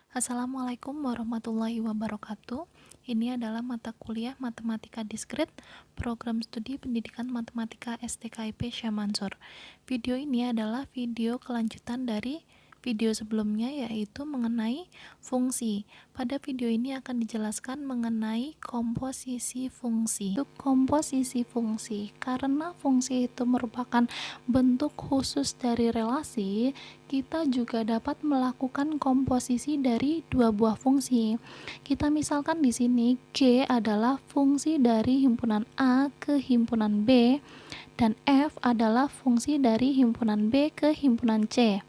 Assalamualaikum warahmatullahi wabarakatuh. Ini adalah mata kuliah Matematika Diskrit, Program Studi Pendidikan Matematika STKIP Syah Mansur. Video ini adalah video kelanjutan dari video sebelumnya, yaitu mengenai fungsi. Pada video ini akan dijelaskan mengenai komposisi fungsi. Untuk komposisi fungsi, karena fungsi itu merupakan bentuk khusus dari relasi, kita juga dapat melakukan komposisi dari dua buah fungsi. Kita misalkan di sini G adalah fungsi dari himpunan A ke himpunan B, dan F adalah fungsi dari himpunan B ke himpunan C.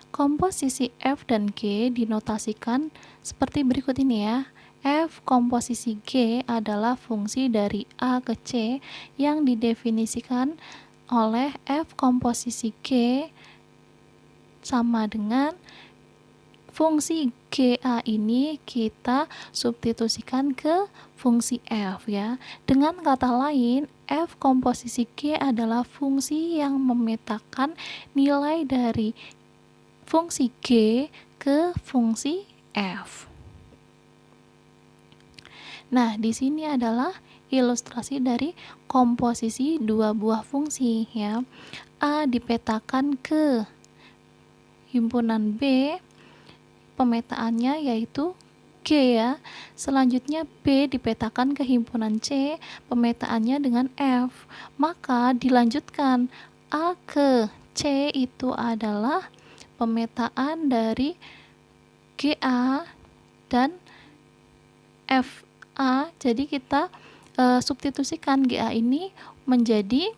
Komposisi F dan G dinotasikan seperti berikut ini ya. F komposisi G adalah fungsi dari A ke C yang didefinisikan oleh F komposisi G sama dengan fungsi GA ini kita substitusikan ke fungsi F ya. Dengan kata lain, F komposisi G adalah fungsi yang memetakan nilai dari fungsi G ke fungsi F. Nah, di sini adalah ilustrasi dari komposisi dua buah fungsi ya. A dipetakan ke himpunan B, pemetaannya yaitu G ya. Selanjutnya B dipetakan ke himpunan C, pemetaannya dengan F. Maka dilanjutkan A ke C itu adalah pemetaan dari GA dan FA. Jadi kita substitusikan GA ini menjadi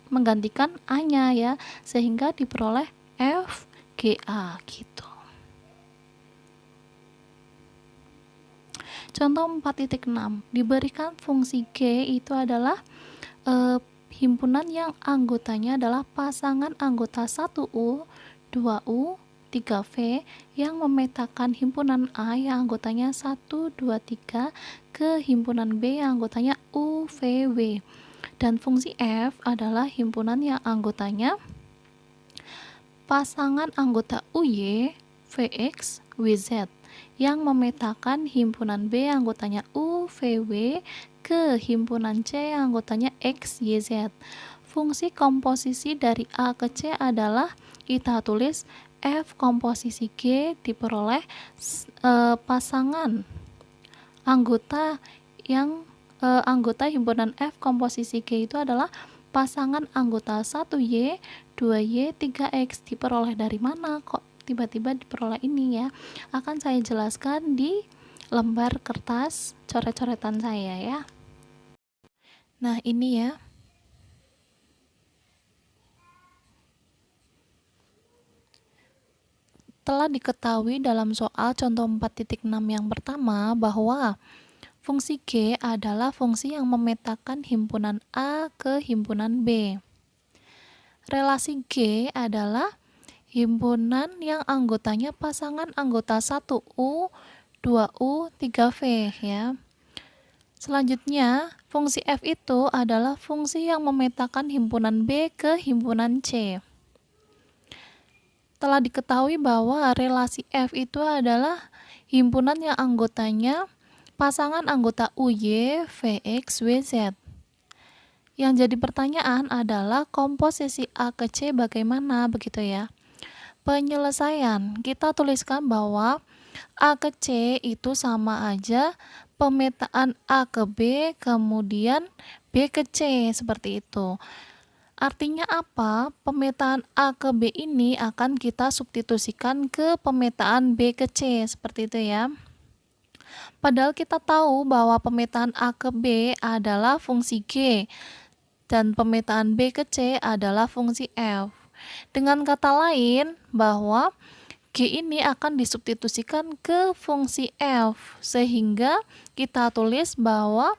menggantikan A-nya ya, sehingga diperoleh FGA gitu. Contoh 4.6, diberikan fungsi G itu adalah himpunan yang anggotanya adalah pasangan anggota 1U, 2U, 3V yang memetakan himpunan A yang anggotanya 1, 2, 3 ke himpunan B yang anggotanya U, V, W. Dan fungsi F adalah himpunan yang anggotanya pasangan anggota UY, VX, WZ yang memetakan himpunan B yang anggotanya U, V, W ke himpunan C yang anggotanya X, Y, Z. Fungsi komposisi dari A ke C adalah kita tulis F komposisi G diperoleh pasangan anggota yang anggota himpunan F komposisi G itu adalah pasangan anggota 1Y, 2Y, 3X. Diperoleh dari mana kok tiba-tiba diperoleh ini ya? Akan saya jelaskan di lembar kertas coret-coretan saya ya. Nah, ini ya. Telah diketahui dalam soal contoh 4.6 yang pertama bahwa fungsi G adalah fungsi yang memetakan himpunan A ke himpunan B. Relasi G adalah himpunan yang anggotanya pasangan anggota 1U, 2U, 3V ya. Selanjutnya, fungsi F itu adalah fungsi yang memetakan himpunan B ke himpunan C. Telah diketahui bahwa relasi F itu adalah himpunan yang anggotanya pasangan anggota UY, VX, WZ. Yang jadi pertanyaan adalah komposisi A ke C bagaimana begitu ya. Penyelesaian, kita tuliskan bahwa A ke C itu sama aja pemetaan A ke B kemudian B ke C seperti itu. Artinya apa? Pemetaan A ke B ini akan kita substitusikan ke pemetaan B ke C seperti itu ya. Padahal kita tahu bahwa pemetaan A ke B adalah fungsi G dan pemetaan B ke C adalah fungsi F. Dengan kata lain bahwa G ini akan disubstitusikan ke fungsi F sehingga kita tulis bahwa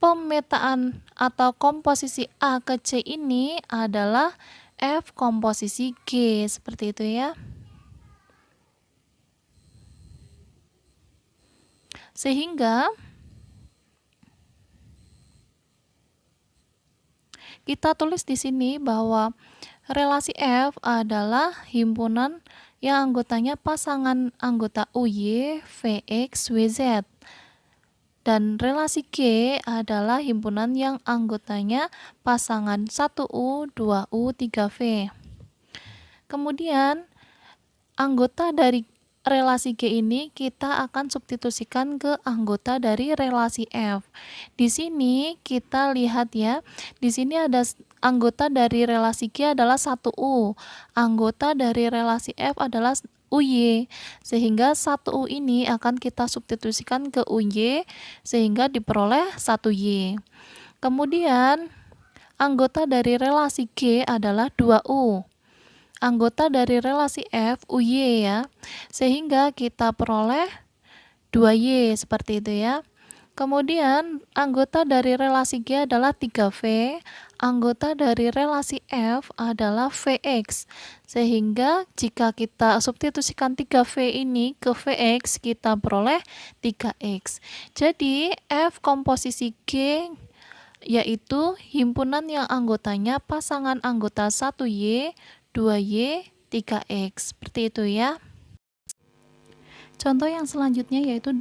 pemetaan atau komposisi A ke C ini adalah F komposisi G seperti itu ya. Sehingga kita tulis di sini bahwa relasi F adalah himpunan yang anggotanya pasangan anggota UY, VX, WZ. Dan relasi G adalah himpunan yang anggotanya pasangan 1U, 2U, 3V. Kemudian, anggota dari relasi G ini kita akan substitusikan ke anggota dari relasi F. Di sini kita lihat ya, di sini ada anggota dari relasi G adalah 1U. Anggota dari relasi F adalah UY, sehingga 1U ini akan kita substitusikan ke UY sehingga diperoleh 1Y. Kemudian anggota dari relasi G adalah 2U. Anggota dari relasi F UY ya, sehingga kita peroleh 2Y seperti itu ya. Kemudian anggota dari relasi G adalah 3V, anggota dari relasi F adalah VX, sehingga jika kita substitusikan 3V ini ke VX, kita peroleh 3X. Jadi F komposisi G yaitu himpunan yang anggotanya pasangan anggota 1Y, 2Y, 3X. Seperti itu ya. Contoh yang selanjutnya yaitu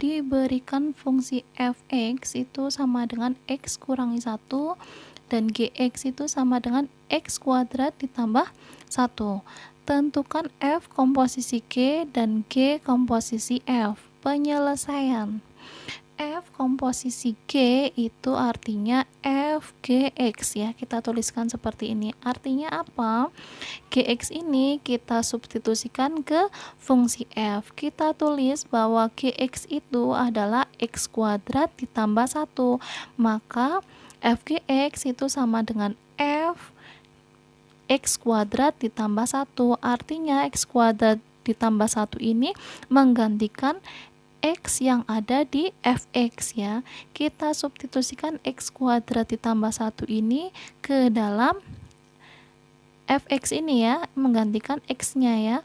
diberikan fungsi fx itu sama dengan x kurangi 1 dan gx itu sama dengan x kuadrat ditambah 1. Tentukan f komposisi g dan g komposisi f. Penyelesaian. F komposisi G itu artinya FGX ya, kita tuliskan seperti ini. Artinya apa? GX ini kita substitusikan ke fungsi F. Kita tulis bahwa GX itu adalah X kuadrat ditambah 1. Maka FGX itu sama dengan F X kuadrat ditambah 1. Artinya X kuadrat ditambah 1 ini menggantikan X yang ada di fx ya. Kita substitusikan X kuadrat ditambah 1 ini ke dalam fx ini ya, menggantikan X nya ya.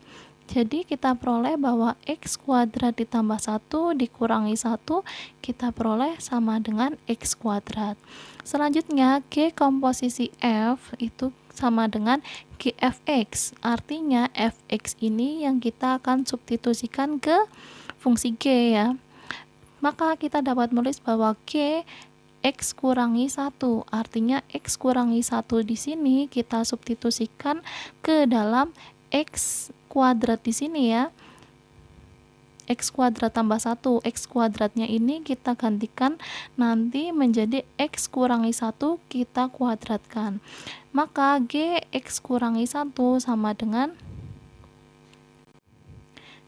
Jadi kita peroleh bahwa X kuadrat ditambah 1 dikurangi 1, kita peroleh sama dengan X kuadrat. Selanjutnya G komposisi F itu sama dengan GFX. Artinya fx ini yang kita akan substitusikan ke fungsi G ya. Maka kita dapat menulis bahwa G X kurangi 1. Artinya X kurangi 1 di sini kita substitusikan ke dalam X kuadrat di sini ya. X kuadrat tambah 1. X kuadratnya ini kita gantikan nanti menjadi X kurangi 1 kita kuadratkan. Maka G X kurangi 1 sama dengan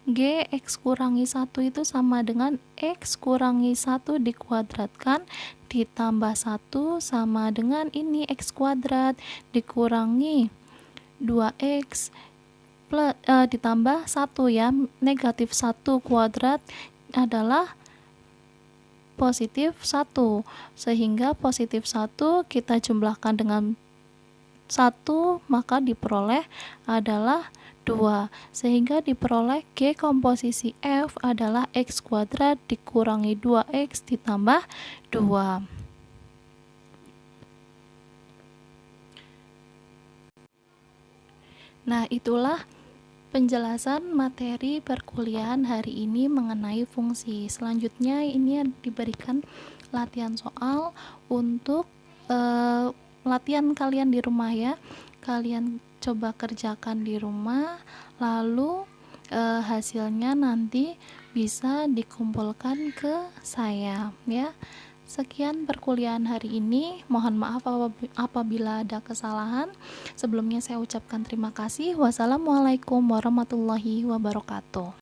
G X kurangi 1 itu sama dengan X kurangi 1 dikuadratkan ditambah 1 sama dengan ini X kuadrat dikurangi 2X plus, ditambah 1 ya, negatif 1 kuadrat adalah positif 1, sehingga positif 1 kita jumlahkan dengan 1 maka diperoleh adalah 2, sehingga diperoleh G komposisi F adalah X kuadrat dikurangi 2X ditambah 2. Nah, itulah penjelasan materi perkuliahan hari ini mengenai fungsi. Selanjutnya ini diberikan latihan soal untuk latihan kalian di rumah ya. Kalian coba kerjakan di rumah, lalu hasilnya nanti bisa dikumpulkan ke saya ya. Sekian perkuliahan hari ini. Mohon maaf apabila ada kesalahan. Sebelumnya saya ucapkan terima kasih. Wassalamualaikum warahmatullahi wabarakatuh.